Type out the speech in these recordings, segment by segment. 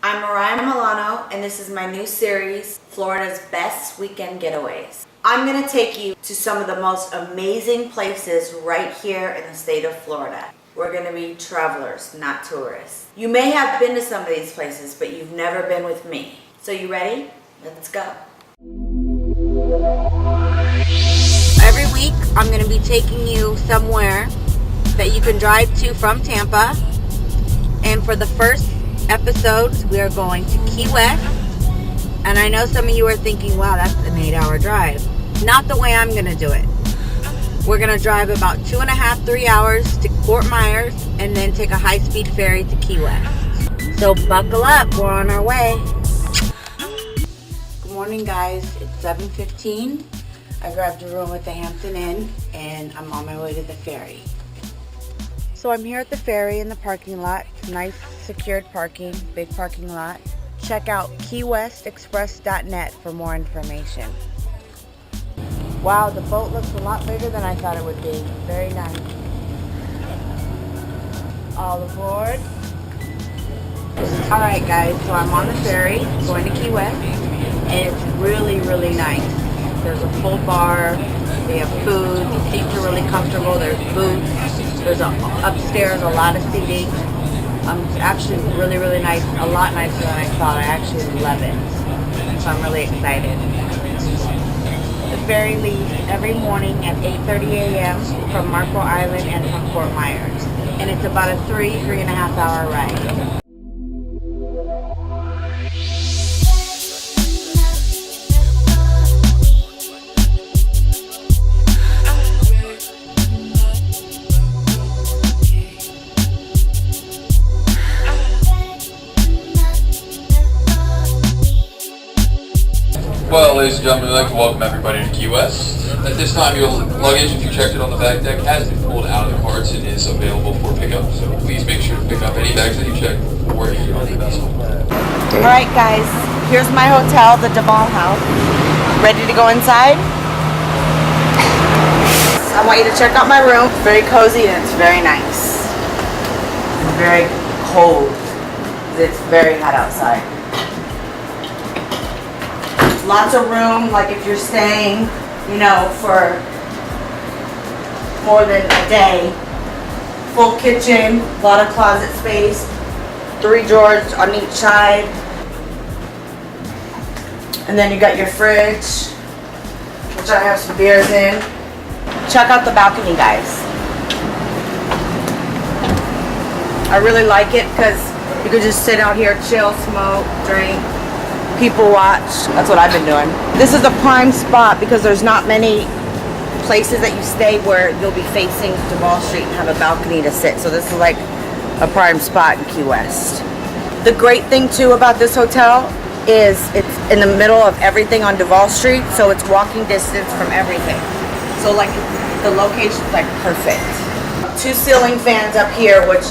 I'm Mariah Milano, and this is my new series, Florida's Best Weekend Getaways. I'm going to take you to some of the most amazing places right here in the state of Florida. We're going to be travelers, not tourists. You may have been to some of these places, but you've never been with me. So you ready? Let's go. Every week, I'm going to be taking you somewhere that you can drive to from Tampa. And for the first episodes, we are going to Key West. And I know some of you are thinking, wow, that's an 8-hour drive. Not the way I'm going to do it. We're going to drive about 2.5, 3 hours to Fort Myers and then take a high-speed ferry to Key West. So buckle up, we're on our way. Good morning, guys. It's 7:15. I grabbed a room at the Hampton Inn and I'm on my way to the ferry. So I'm here at the ferry in the parking lot. It's nice, secured parking, big parking lot. Check out keywestexpress.net for more information. Wow, the boat looks a lot bigger than I thought it would be. Very nice. All aboard. Alright guys, so I'm on the ferry going to Key West and it's really, really nice. There's a full bar, they have food, the seats are really comfortable, there's booths. There's upstairs a lot of seating. It's actually really, really nice. A lot nicer than I thought. I actually love it. So I'm really excited. The ferry leaves every morning at 8:30 a.m. from Marco Island and from Fort Myers. And it's about a 3.5 hour ride. Well, ladies and gentlemen, I'd like to welcome everybody to Key West. At this time, your luggage, if you checked it on the back deck, has been pulled out of the carts and is available for pickup. So please make sure to pick up any bags that you checked before you on the vessel. Alright guys, here's my hotel, the Duval House. Ready to go inside? I want you to check out my room. It's very cozy and it's very nice. It's very cold. It's very hot outside. Lots of room, like if you're staying, you know, for more than a day. Full kitchen, a lot of closet space, 3 drawers on each side. And then you got your fridge, which I have some beers in. Check out the balcony, guys. I really like it because you could just sit out here, chill, smoke, drink. People watch. That's what I've been doing. This is a prime spot because there's not many places that you stay where you'll be facing Duval Street and have a balcony to sit. So this is like a prime spot in Key West. The great thing too about this hotel is it's in the middle of everything on Duval Street, so it's walking distance from everything. So like the location's like perfect. 2 ceiling fans up here, which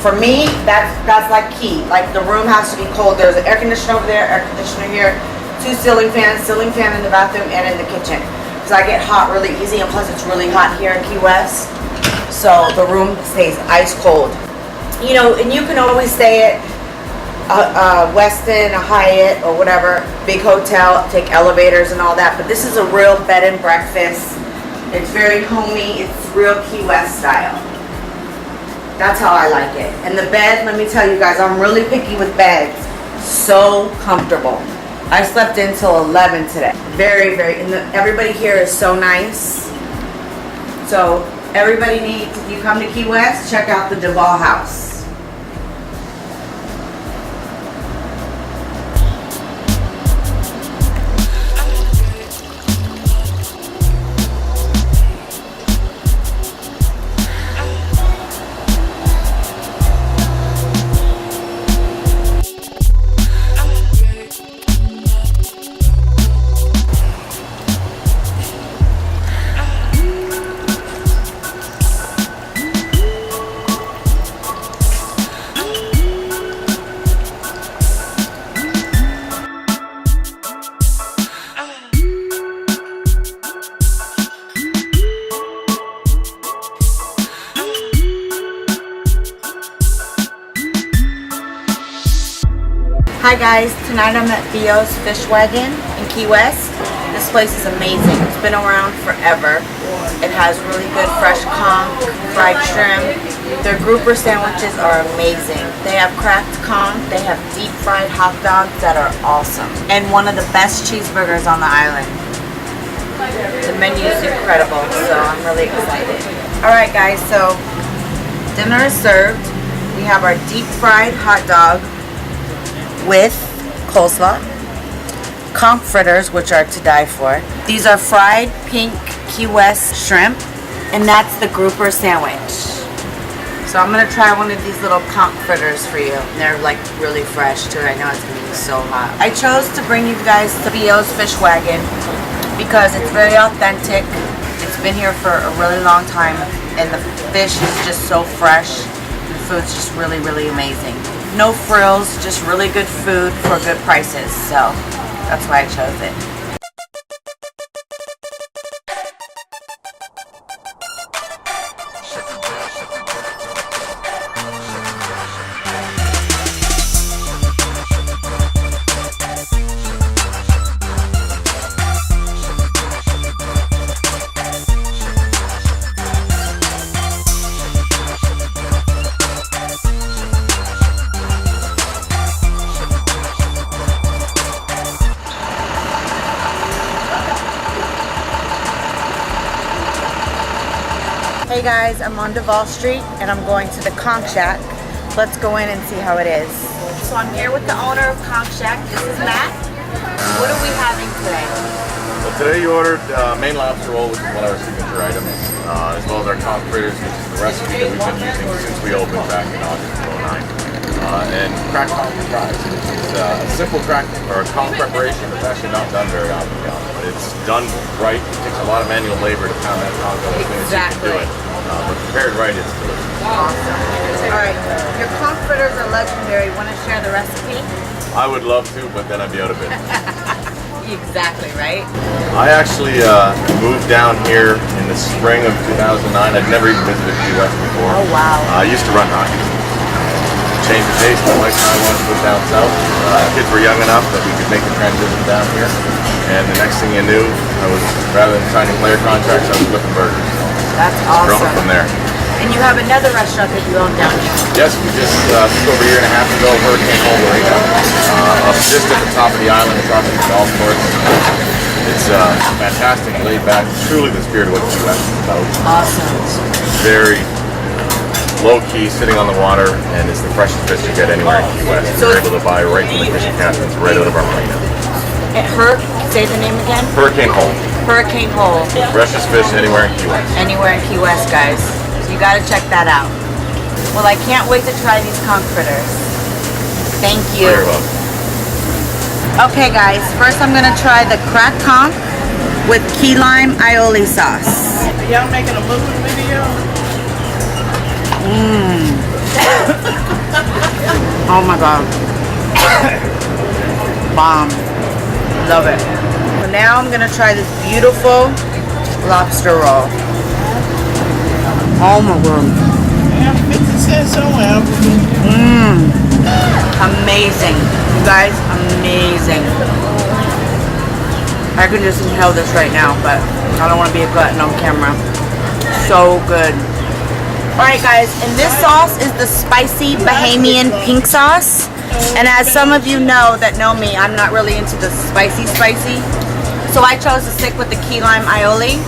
for me, that's like key. Like the room has to be cold. There's an air conditioner over there, air conditioner here, 2 ceiling fan in the bathroom and in the kitchen. Because I get hot really easy, and plus it's really hot here in Key West. So the room stays ice cold. You know, and you can always stay at a Westin, a Hyatt, or whatever, big hotel, take elevators and all that. But this is a real bed and breakfast. It's very homey. It's real Key West style. That's how I like it. And the bed, let me tell you guys, I'm really picky with beds. So comfortable. I slept in till 11 today. Very, and everybody here is so nice. So everybody needs, if you come to Key West, check out the Duval House. Hi guys, tonight I'm at Theo's Fish Wagon in Key West. This place is amazing. It's been around forever. It has really good fresh conch, fried shrimp. Their grouper sandwiches are amazing. They have cracked conch, they have deep fried hot dogs that are awesome. And one of the best cheeseburgers on the island. The menu is incredible, so I'm really excited. Alright guys, so dinner is served. We have our deep fried hot dog with coleslaw, conch fritters, which are to die for. These are fried pink Key West shrimp, and that's the grouper sandwich. So I'm gonna try one of these little conch fritters for you. They're like really fresh too. I know it's gonna be so hot. I chose to bring you guys to Theo's Fish Wagon because it's very authentic. It's been here for a really long time, and the fish is just so fresh. The food's just really, really amazing. No frills, just really good food for good prices. So that's why I chose it. Hey guys, I'm on Duval Street and I'm going to the Conch Shack. Let's go in and see how it is. So I'm here with the owner of Conch Shack. This is Matt. What are we having today? Well, today you ordered Maine lobster roll, which is one of our signature items, as well as our conch fritters, which is the recipe that we've been using since we opened back in August of '09. And cracked conch fries, which is a simple crack or conch preparation. It's actually not done very often, but it's done right. It takes a lot of manual labor to pound that conch out as soon as you can do it. But prepared right, it's delicious. Awesome. All right, your conch fritters are legendary. Want to share the recipe? I would love to, but then I'd be out of business. Exactly, right? I actually moved down here in the spring of 2009. I'd never even visited the U.S. before. Oh, wow. I used to run hockey. Changed the taste. My wife and I wanted to move down south. Kids were young enough that we could make the transition down here. And the next thing you knew, rather than signing player contracts, I was flipping burgers. So that's awesome. Growing from there. And you have another restaurant that you own down here. Yes, we just took over a year and a half ago, Hurricane Hole Marina, up just at the top of the island, across from the golf course. It's fantastic, laid back, truly the spirit of what the U.S. is about. Awesome. It's very low-key, sitting on the water, and it's the freshest fish you get anywhere in Key West. So we're able to buy right from the fishing captains, right out of our marina. Say the name again? Hurricane Hole. Hurricane Hole. Freshest fish anywhere in Key West. Anywhere in Key West, guys. So you gotta check that out. Well, I can't wait to try these conch fritters. Thank you. You're welcome. Okay, guys. First, I'm gonna try the cracked conch with key lime aioli sauce. Y'all making a movie video? Oh my god. Bomb. Love it. So now I'm gonna try this beautiful lobster roll. Oh my god. Yeah, 50 cents somewhere. Amazing. You guys, amazing. I can just inhale this right now, but I don't want to be a glutton on camera. So good. Alright guys, and this sauce is the spicy Bahamian pink sauce. And as some of you know that know me, I'm not really into the spicy. So I chose to stick with the key lime aioli.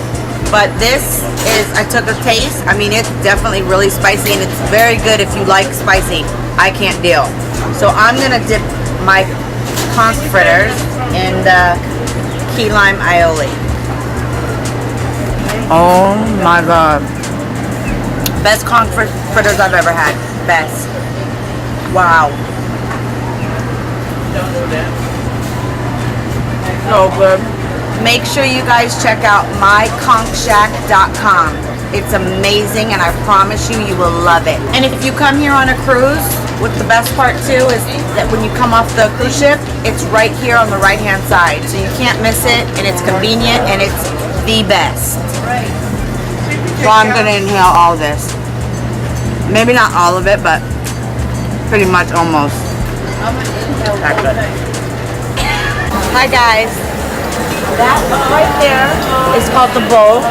But this is, I took a taste. I mean, it's definitely really spicy and it's very good if you like spicy. I can't deal. So I'm gonna dip my conch fritters in the key lime aioli. Oh my god. Best conch fritters I've ever had. Best. Wow. So good. Make sure you guys check out myconchshack.com. It's amazing and I promise you, you will love it. And if you come here on a cruise, what the best part too is that when you come off the cruise ship, it's right here on the right hand side. So you can't miss it and it's convenient and it's the best. So I'm gonna inhale all this. Maybe not all of it, but pretty much almost. I'm gonna inhale That good. Hi guys. That right there is called the bowl.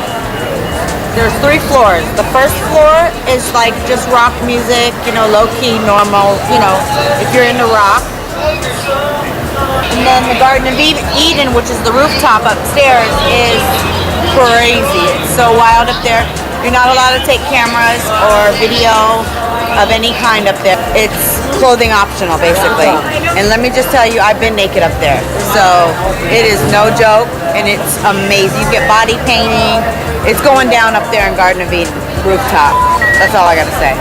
There's 3 floors. The first floor is like just rock music, you know, low key, normal, you know, if you're into rock. And then the Garden of Eden, which is the rooftop upstairs, is crazy. It's so wild up there. You're not allowed to take cameras or video of any kind up there. It's clothing optional, basically. And let me just tell you, I've been naked up there. So it is no joke, and it's amazing. You get body painting. It's going down up there in Garden of Eden rooftop. That's all I gotta say.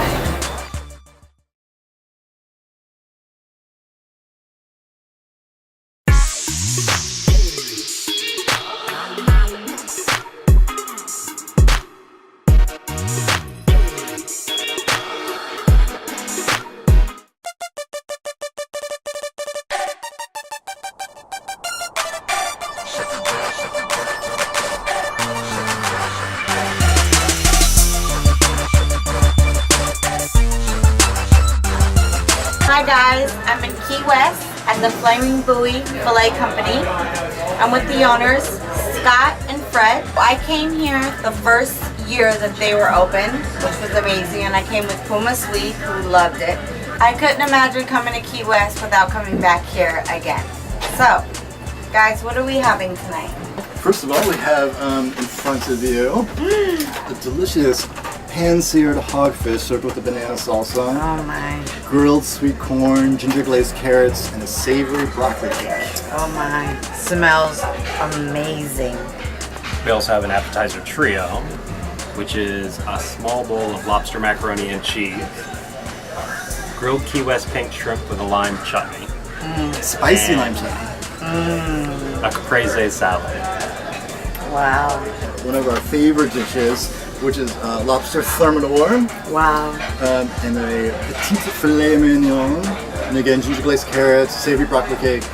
Hi guys, I'm in Key West at the Flaming Buoy Fillet Company. I'm with the owners, Scott and Fred. I came here the first year that they were open, which was amazing, and I came with Puma Sweet, who loved it. I couldn't imagine coming to Key West without coming back here again. So, guys, what are we having tonight? First of all, we have in front of you the delicious pan-seared hogfish served with a banana salsa, Oh my, grilled sweet corn, ginger glazed carrots, and a savory broccoli cake. oh my, smells amazing. We also have an appetizer trio, which is a small bowl of lobster macaroni and cheese, grilled Key West pink shrimp with a lime chutney, Spicy And- lime chutney. a caprese salad. Wow, One of our favorite dishes, which is lobster thermidor, wow. and a petite filet mignon, and again ginger glazed carrots, savory broccoli cake,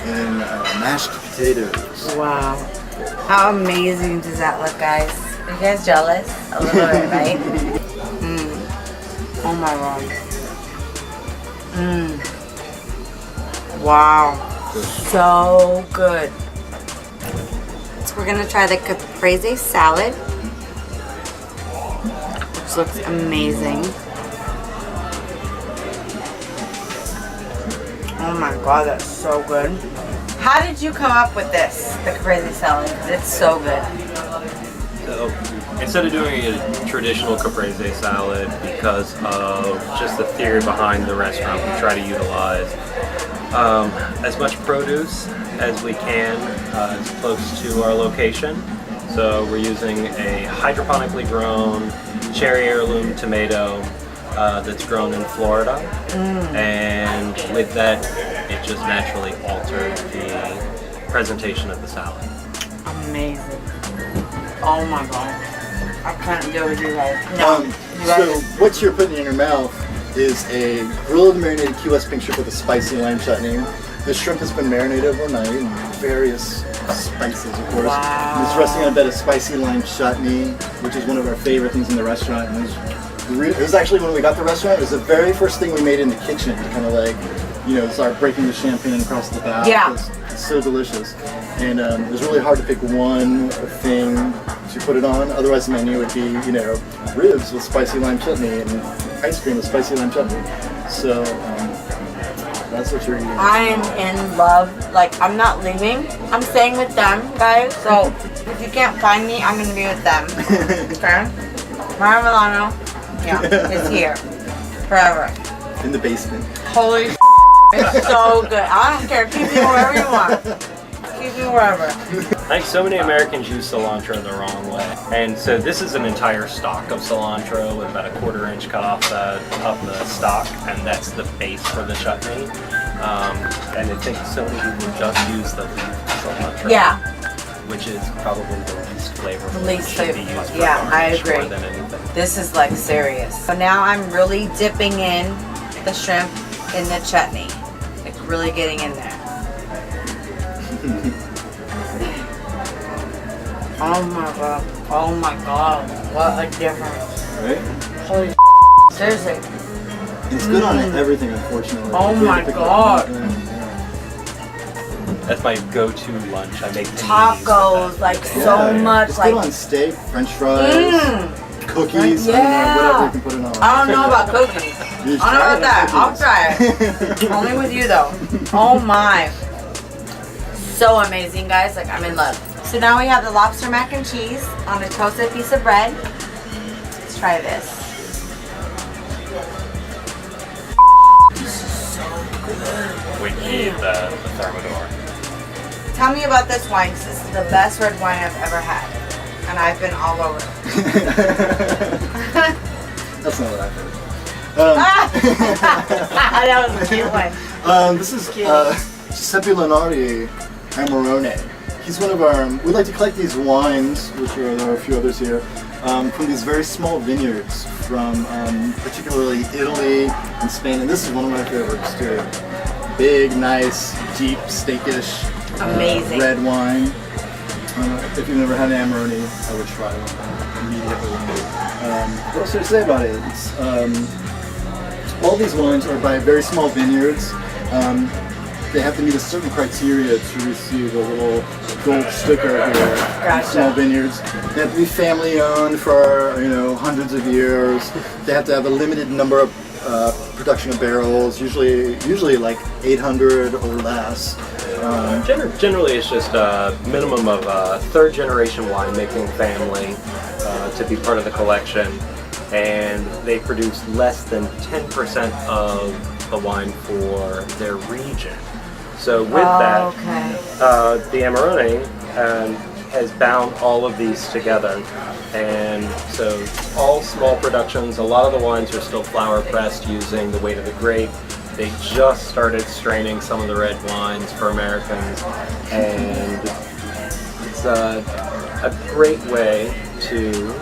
and mashed potatoes. Wow. How amazing does that look, guys? Are you guys jealous? A little bit, right? Oh my god. Wow. So good. So we're gonna try the caprese salad, which looks amazing. Oh my god, that's so good. How did you come up with this, the caprese salad? 'Cause it's so good. So instead of doing a traditional caprese salad, because of just the theory behind the restaurant, we try to utilize as much produce as we can as close to our location. So we're using a hydroponically grown cherry heirloom tomato that's grown in Florida, and with that it just naturally altered the presentation of the salad. Amazing. Oh my god. I can't do it with you guys. No. You So guys. what you're putting in your mouth is a grilled marinated Key West pink shrimp with a spicy lime chutney. The shrimp has been marinated overnight in various spices, of course. Wow. And it's resting on a bed of spicy lime chutney, which is one of our favorite things in the restaurant. And it was actually, when we got the restaurant, it was the very first thing we made in the kitchen to kind of like, you know, start breaking the champagne across the back. Yeah. It's so delicious. And it was really hard to pick one thing to put it on. Otherwise the menu would be, you know, ribs with spicy lime chutney and ice cream with spicy lime chutney. So that's what you're eating. I am in love. Like, I'm not leaving. I'm staying with them, guys. So, if you can't find me, I'm going to be with them. Okay? Mariah Milano, yeah, is here. Forever. In the basement. Holy it's so good. I don't care. Keep me wherever you want. Keep me wherever. I think so many Americans use cilantro the wrong way. And so this is an entire stalk of cilantro with about a 1/4 inch cut off the stalk, and that's the base for the chutney. And I think so many people just use the leaf cilantro. Yeah. Which is probably the least flavorful. The least Should be flavorful. used for Yeah, I garnish agree. More than anything. This is like serious. So now I'm really dipping in the shrimp in the chutney. Like really getting in there. Oh my god. Oh my god. What a difference. Right? Holy seriously. It's good on everything, unfortunately. Oh If you my pick it up, God. That's my go-to lunch. I make Tacos, like so much, Just like put on steak, French fries, cookies, Yeah. whatever you can put it on. I don't know about cookies. You I don't know about that. I'll try try it. Only with you though. Oh my. So amazing, guys. Like, I'm in love. So now we have the lobster mac and cheese on a toasted piece of bread. Let's try this. We need the Thermidor. Tell me about this wine, 'cause this is the best red wine I've ever had. And I've been all over it. That's not what I heard. That was a cute one. This is Giuseppe Lenardi Amarone. He's one of our, we like to collect these wines, which there are a few others here, from these very small vineyards from particularly Italy and Spain. And this is one of my favorites too. Big, nice, deep, steakish, Amazing. Red wine. If you've never had an Amarone, I would try one immediately. What else to say about it? It's, all these wines are by very small vineyards. They have to meet a certain criteria to receive a little gold sticker here. Gotcha. Small vineyards. They have to be family owned for hundreds of years. They have to have a limited number of production of barrels, usually like 800 or less. Generally, it's just a minimum of a third-generation winemaking family to be part of the collection, and they produce less than 10% of the wine for their region. So with that, the Amarone has bound all of these together, and so all small productions. A lot of the wines are still flower pressed using the weight of the grape. They just started straining some of the red wines for Americans, and it's a great way to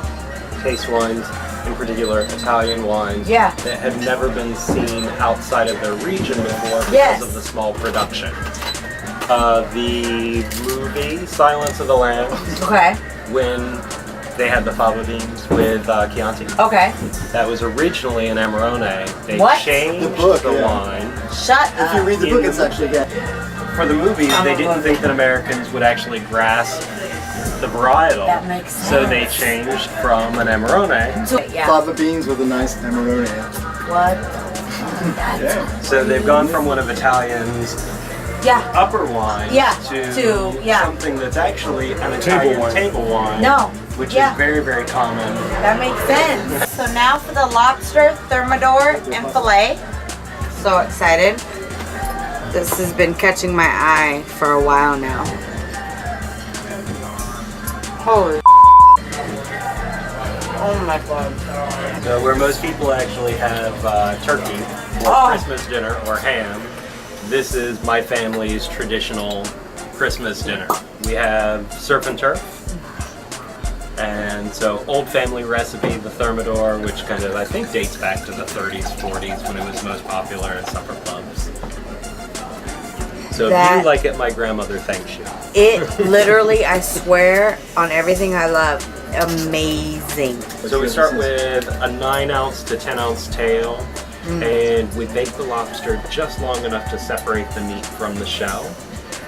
taste wines, in particular Italian wines, that have never been seen outside of their region before because of the small production. The movie Silence of the Lambs, when they had the fava beans with Chianti. That was originally an Amarone. They changed the wine. Shut up. If you read the book, it's actually For the movie, they didn't think that Americans would actually grasp the varietal. That makes sense. So they changed from an Amarone. Fava beans with a nice Amarone. What? So they've gone from one of Italian's upper wines to something that's actually an Italian table wine. Which is very, very common. That makes sense. So now for the lobster, Thermidor, and filet. So excited. This has been catching my eye for a while now. Holy oh my god. So where most people actually have turkey for Christmas dinner or ham, this is my family's traditional Christmas dinner. We have surf and turf. And so old family recipe, the Thermidor, which kind of, I think, dates back to the 30s, 40s when it was most popular in supper clubs. So if you like it, my grandmother thanks you. It literally, I swear, on everything I love, amazing. So we start with a 9-ounce to 10-ounce tail, and we bake the lobster just long enough to separate the meat from the shell.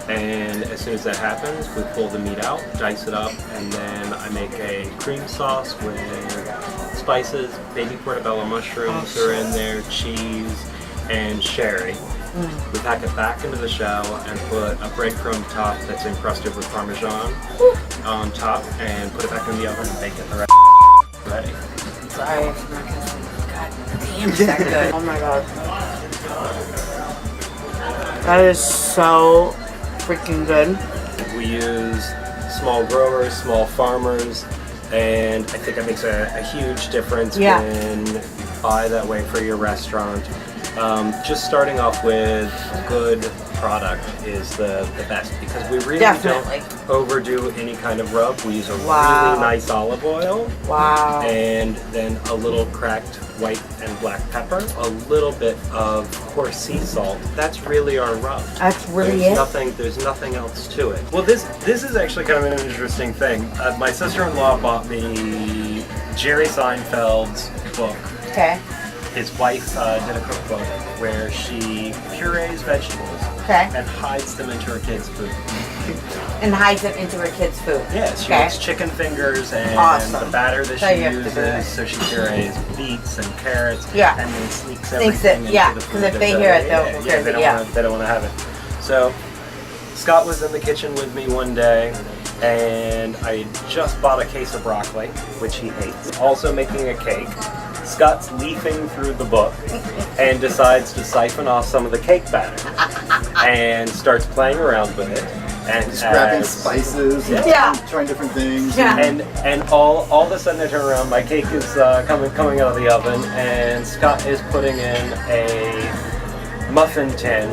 And as soon as that happens, we pull the meat out, dice it up, and then I make a cream sauce with spices, baby portobello mushrooms are in there, cheese, and sherry. We pack it back into the shell and put a breadcrumb top that's encrusted with Parmesan on top, and put it back in the oven and bake it the rest ready. Sorry, I'm not gonna say, god damn, is that good? Oh my god. That is so freaking good. We use small growers, small farmers, and I think it makes a huge difference when you buy that way for your restaurant. Just starting off with good product is the best, because we really don't overdo any kind of rub. We use a really nice olive oil, and then a little cracked white and black pepper, a little bit of coarse sea salt. That's really our rub. That's really There's nothing else to it. Well, this is actually kind of an interesting thing. My sister-in-law bought me Jerry Seinfeld's book. Okay. His wife did a cookbook where she purees vegetables. Okay. and hides them into her kids' food. And hides it into her kids' food. Yeah, she Okay. makes chicken fingers and Awesome. the batter that So she you have to do that. uses. So she purees beets and carrots. Yeah. And then sneaks Sneaks everything it, yeah, into the 'cause food. if that they hear it, they'll go yeah, crazy, yeah. they don't want to have it. So Scott was in the kitchen with me one day, and I just bought a case of broccoli, which he hates. Also making a cake. Scott's leafing through the book and decides to siphon off some of the cake batter and starts playing around with it. And Just grabbing as- spices and Yeah. trying different things. Yeah. and all of a sudden I turn around, my cake is coming out of the oven, and Scott is putting in a muffin tin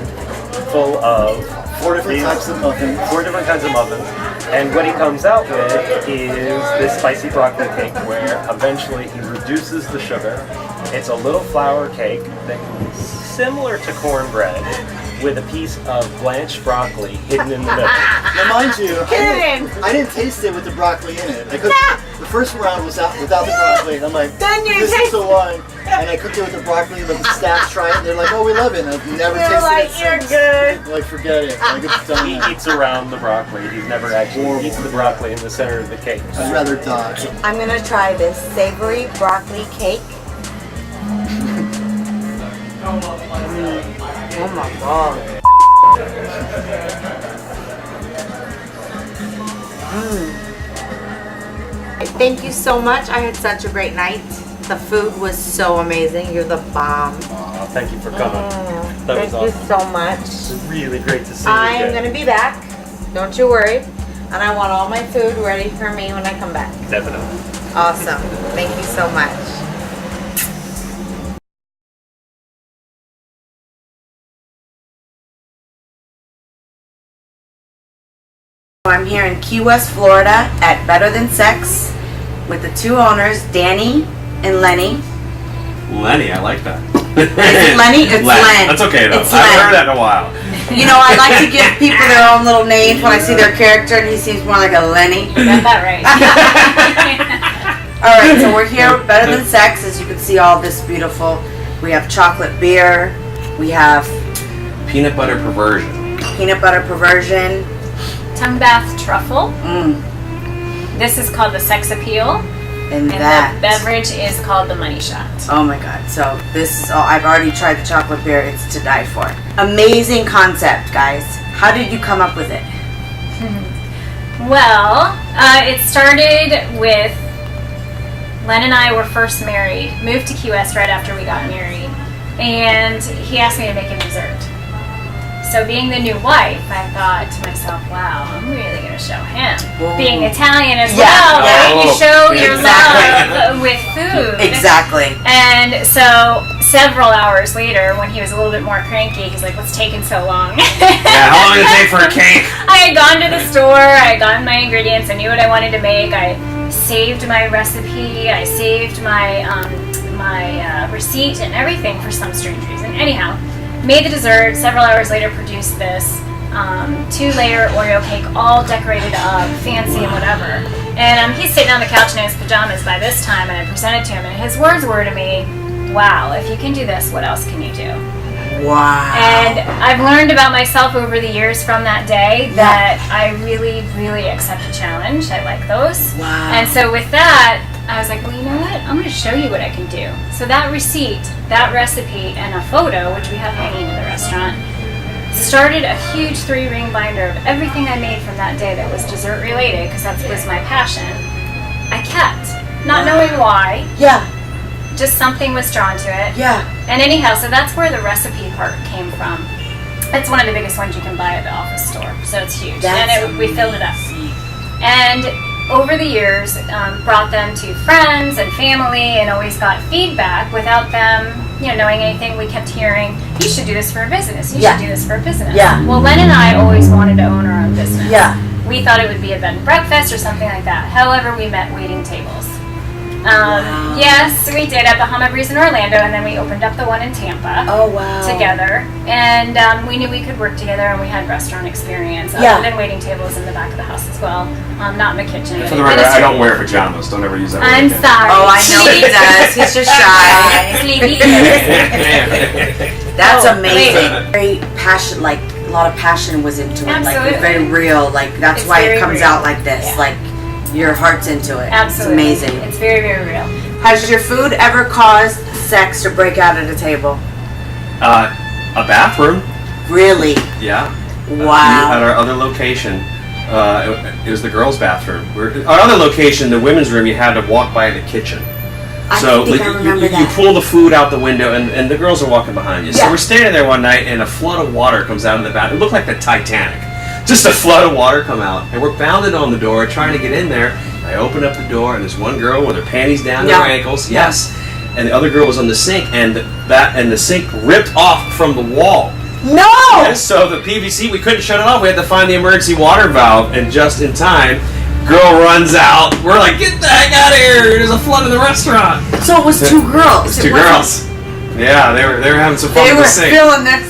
full of 4 different these- types of muffins. 4 different kinds of muffins. And what he comes out with is this spicy broccoli cake, where eventually he reduces the sugar. It's a little flour cake that's similar to cornbread, with a piece of blanched broccoli hidden in the middle. Now, mind you, Kidding. I didn't taste it with the broccoli in it. I cooked, the first round was out without the broccoli, and I'm like, Then you this is taste the one. And I cooked it with the broccoli, and the staff tried it, and they're like, oh, we love it. And I've never You're tasted like, it you're since. good. I'm like, forget it. Like, it's done. He eats around the broccoli. He's never actually eaten the broccoli in the center of the cake. I'd rather die. I'm gonna try this savory broccoli cake. Oh my god. Thank you so much. I had such a great night. The food was so amazing. You're the bomb. Aw, thank you for coming. That Thank was you awesome. so much. It's really great to see you I am again. gonna be back. Don't you worry. And I want all my food ready for me when I come back. Definitely. Awesome. Thank you so much. I'm here in Key West, Florida at Better Than Sex with the 2 owners, Danny and Lenny. Lenny, I like that. Is it Lenny? It's Len. That's okay though. It's I haven't Len. heard that in a while. You know, I like to give people their own little names when I see their character, and he seems more like a Lenny. Got that right. All right, so we're here with Better Than Sex. As you can see, all this beautiful. We have chocolate beer. We have Peanut butter perversion. peanut butter perversion. Tongue bath truffle. Mm, This is called the sex appeal. and And that. the beverage is called the money shot. Oh my god. So this is all. I've already tried the chocolate beer. It's to die for. Amazing concept, guys. How did you come up with it? Well, it started with Len and I were first married, moved to Key West right after we got married, and he asked me to make him dessert. So being the new wife, I thought to myself, wow, I'm really going to show him. Whoa. Being Italian as Yeah, well, yeah. right? You show your Exactly. love with food. Exactly. And so several hours later, when he was a little bit more cranky, he's like, what's taking so long? Yeah, how long did it take for a cake? I had gone to the store, I got my ingredients, I knew what I wanted to make, I saved my recipe, I saved my receipt and everything for some strange reason. Anyhow, made the dessert, several hours later produced this 2-layer Oreo cake, all decorated up, fancy and whatever. And he's sitting on the couch in his pajamas by this time, and I presented to him, and his words were to me, wow, if you can do this, what else can you do? Wow. And I've learned about myself over the years from that day that I really, really accept a challenge. I like those. Wow. And so with that, I was like, well, you know what? I'm going to show you what I can do. So that receipt, that recipe, and a photo, which we have hanging in the restaurant, started a huge 3-ring binder of everything I made from that day that was dessert related, because that was my passion. I kept, not knowing why, Yeah. just something was drawn to it. Yeah. And anyhow, so that's where the recipe part came from. It's one of the biggest ones you can buy at the office store, so it's huge. We filled it up. And over the years, brought them to friends and family, and always got feedback without them, knowing anything. We kept hearing, "You should do this for a business. You should do this for a business." Yeah. Well, Len and I always wanted to own our own business. Yeah. We thought it would be a bed and breakfast or something like that. However, we met waiting tables. Wow. Yes, we did at the Hummer Breeze in Orlando, and then we opened up the one in Tampa Oh wow. together. And we knew we could work together, and we had restaurant experience. Yeah. Other than waiting tables in the back of the house as well, not in the kitchen. For the record, I don't wear pajamas. Don't ever use that word I'm again. sorry. Oh, I know he does. He's just shy. Sleepy. That's Oh, amazing. Very passionate, lot of passion was into it. Like it's very Absolutely. real. Like that's It's why it very comes real. out like this. Yeah. Like your heart's into it. Absolutely. It's amazing. It's very, very real. Has your food ever caused sex to break out at a table? A bathroom. Really? Yeah. Wow. At our other location, it was the girls' bathroom. Our other location, the women's room, you had to walk by the kitchen. I So think I remember you that. pull the food out the window, and the girls are walking behind you. So Yeah. we're standing there one night, and a flood of water comes out of the bathroom. It looked like the Titanic. Just a flood of water come out, and we're bounded on the door, trying to get in there. I open up the door, and there's one girl with her panties down to No. her ankles. Yes. And the other girl was on the sink, and the sink ripped off from the wall. No! And so the PVC, we couldn't shut it off. We had to find the emergency water valve, and just in time, girl runs out. We're like, get the heck out of here! There's a flood in the restaurant. So it was two girls. Two It wasn't- girls. Yeah, they were having some fun They with were the sink. feeling this.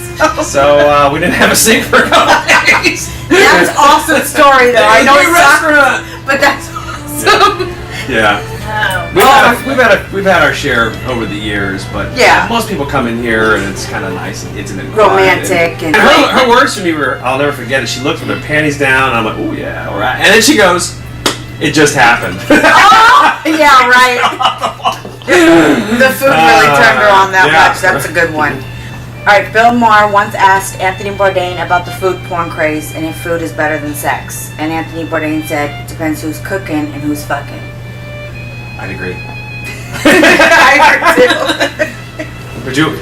So we didn't have a sink for a couple days. That's an awesome story, though. I know Great it's not, restaurant. but that's awesome. Yeah. Oh. We've had our share over the years, but Yeah. most people come in here and it's kind of nice and intimate, and Romantic quiet. and- her words to me were, I'll never forget it. She looked with her panties down. I'm like, oh yeah, all right. And then she goes, it just happened. Yeah, right. The food really turned her on that yeah. much. That's a good one. All right, Bill Maher once asked Anthony Bourdain about the food porn craze and if food is better than sex. And Anthony Bourdain said, depends who's cooking and who's fucking. I'd agree. I agree too. Would you?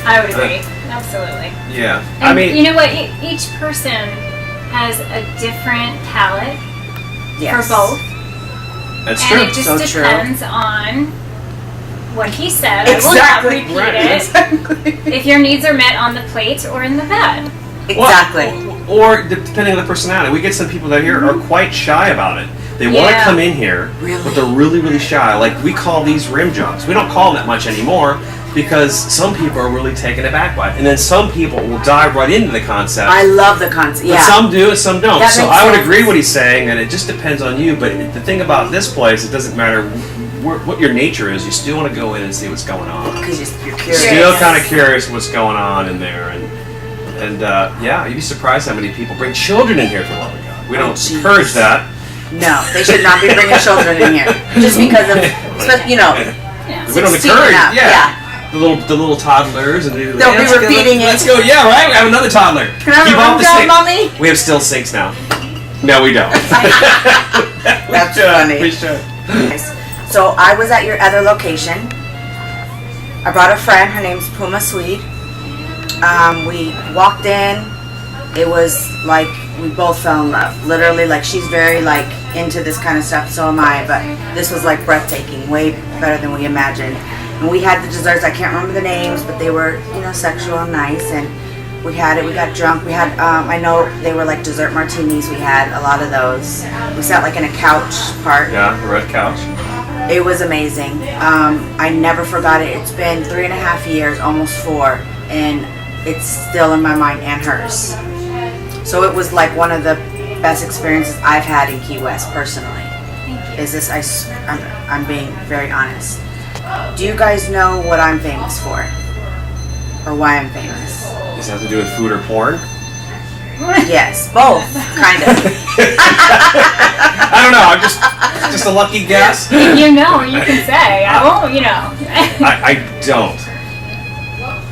I would agree. Absolutely. Yeah. And I mean, you know what? Each person has a different palate Yes. for both. that's And true. it just So true. depends on what he said. Exactly. I will not repeat Right, it. Exactly. If your needs are met on the plate or in the bed. Exactly. Or depending on the personality. We get some people that here are quite shy about it. They want to Yeah. come in here, Really? but they're really, really shy. Like, we call these rim jobs. We don't call them that much anymore because some people are really taken aback by it. And then some people will dive right into the concept. I love the concept. But Yeah. some do and some don't. That So makes I would sense. agree what he's saying, that it just depends on you. But the thing about this place, it doesn't matter what your nature is. You still want to go in and see what's going on. Because you're curious. Still kind of curious what's going on in there, and yeah, you'd be surprised how many people bring children in here for the love of God. We don't jeez. encourage that. No, they should not be bringing children in here. Just because of, you know, Yeah. We don't Succeeding encourage. up, Yeah. The little toddlers and They'll be repeating it. Let's go. Yeah, right. We have another toddler. Can I have Keep a off rim the job, sink. Mommy? We have still sinks now. No, we don't. That's We should. funny. We should. So I was at your other location. I brought a friend. Her name's Puma Swede. We walked in. It was like we both fell in love. Literally, like she's very like into this kind of stuff. So am I. But this was like breathtaking. Way better than we imagined. And we had the desserts. I can't remember the names, but they were sexual and nice. And we had it. We got drunk. We had I know they were like dessert martinis. We had a lot of those. We sat like in a couch part. Yeah, the red couch. It was amazing. I never forgot it. It's been 3.5 years, almost 4, and it's still in my mind and hers. So it was like one of the best experiences I've had in Key West personally. Is this? I'm being very honest. Do you guys know what I'm famous for, or why I'm famous? Does it have to do with food or porn? Yes, both, kind of. I don't know. I'm just a lucky guess. You know, you can say. I won't, I don't.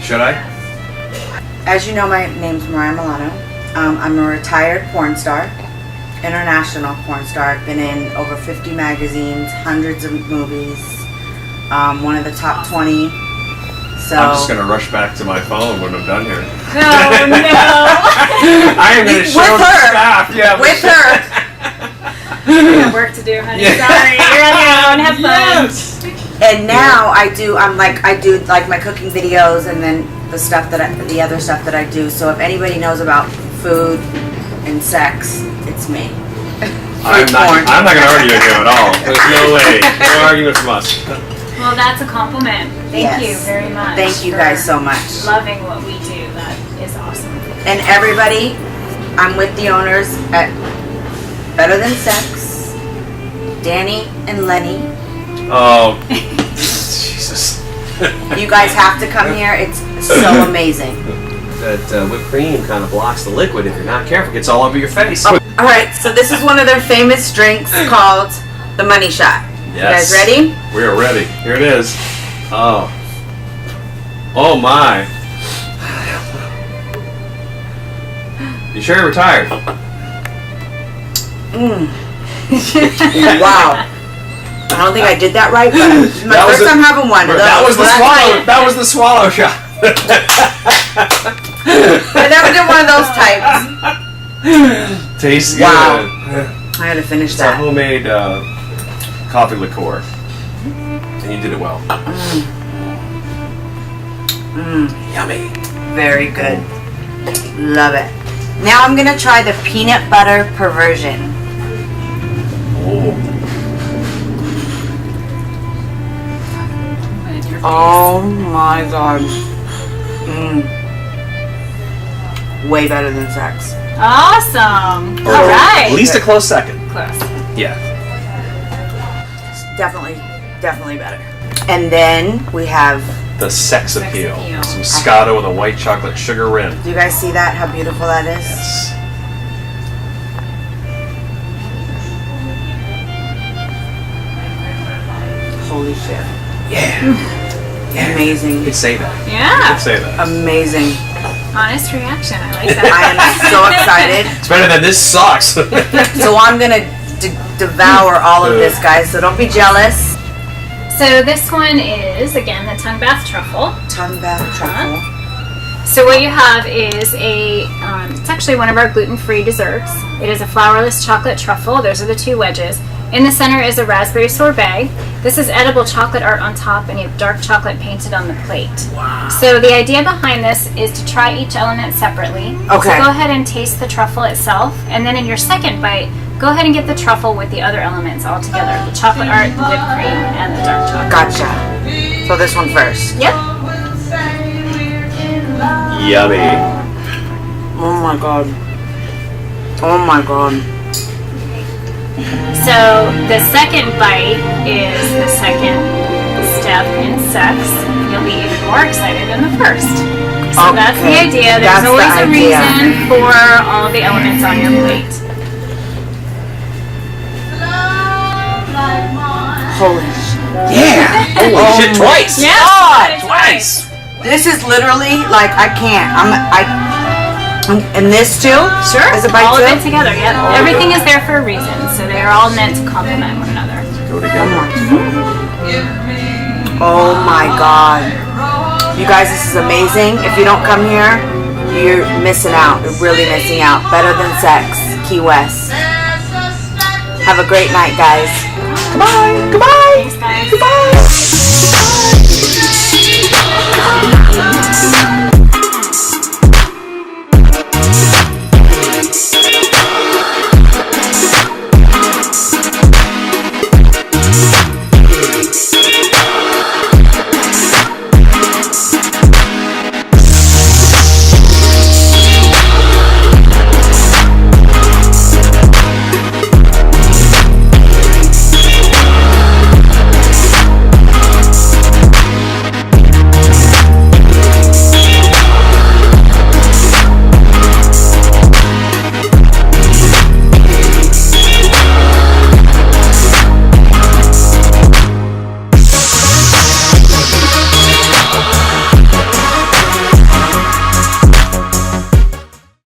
Should I? As you know, my name's Mariah Milano. I'm a retired porn star, international porn star. I've been in over 50 magazines, hundreds of movies, one of the top 20. So I'm just gonna rush back to my phone when I'm done here. Oh, no. I am gonna show With the her. staff. Yeah, with her. You have work to do, honey. Yeah. Sorry. You're on your own. Have fun. Yes. And now I do like my cooking videos and then the other stuff that I do. So if anybody knows about food and sex, it's me. I'm not gonna argue with you at all. There's no way. No argument from us. Well, that's a compliment. Thank you Yes. very much. Thank you for guys so much. Loving what we do. That is awesome. And everybody, I'm with the owners at Better Than Sex, Danny and Lenny. Oh, Jesus. You guys have to come here. It's so amazing. that whipped cream kind of blocks the liquid. If you're not careful, it gets all over your face. All right, so this is one of their famous drinks called the money shot. Yes. You guys ready? We are ready. Here it is. Oh. Oh my. You sure you're retired? Wow. I don't think I did that right, but it's my first time having one of those. That was the swallow. That was the swallow shot. I never did one of those types. Tastes Wow. good. I had to finish It's a that. homemade coffee liqueur, and you did it well. Yummy. Very good. Love it. Now I'm gonna try the peanut butter perversion. Oh my god. Way better than sex. Awesome. Or All right. At least a close second. Close. Yeah. Definitely better. And then we have, The sex appeal. appeal. Some Moscato with a white chocolate sugar rim. do you guys see that? How beautiful that is? Yes. Holy shit. Yeah. Amazing. You could say that. You Yeah. could say that. Amazing. Honest reaction. I like that. I am so excited. It's better than this sucks. So I'm gonna devour all of this, guys, so don't be jealous. So this one is, again, the tongue bath truffle. Tongue bath truffle. So what you have is it's actually one of our gluten-free desserts. It is a flourless chocolate truffle. Those are the two wedges. In the center is a raspberry sorbet. This is edible chocolate art on top, and you have dark chocolate painted on the plate. Wow. So the idea behind this is to try each element separately. Okay. So go ahead and taste the truffle itself, and then in your second bite, go ahead and get the truffle with the other elements all together. The chocolate art, the whipped cream, and the dark chocolate. Gotcha. So this one first. Yep. Yummy. Oh my god. Oh my god. So the second bite is the second step in sex. You'll be even more excited than the first. So that's the Okay. idea. There's That's the always a idea. reason for all the elements on your plate. Holy shit. Yeah. Holy shit, twice. Yeah. God, Twice. This is literally like I can't. And this too? Sure. Is it bite all too? of it together. Yep. Everything is there for a reason. So they are all meant to complement one another. Go together. Oh my god. You guys, this is amazing. If you don't come here, you're missing out. You're really missing out. Better than sex. Key West. Have a great night, guys. Goodbye. Goodbye. Thanks, guys. Goodbye.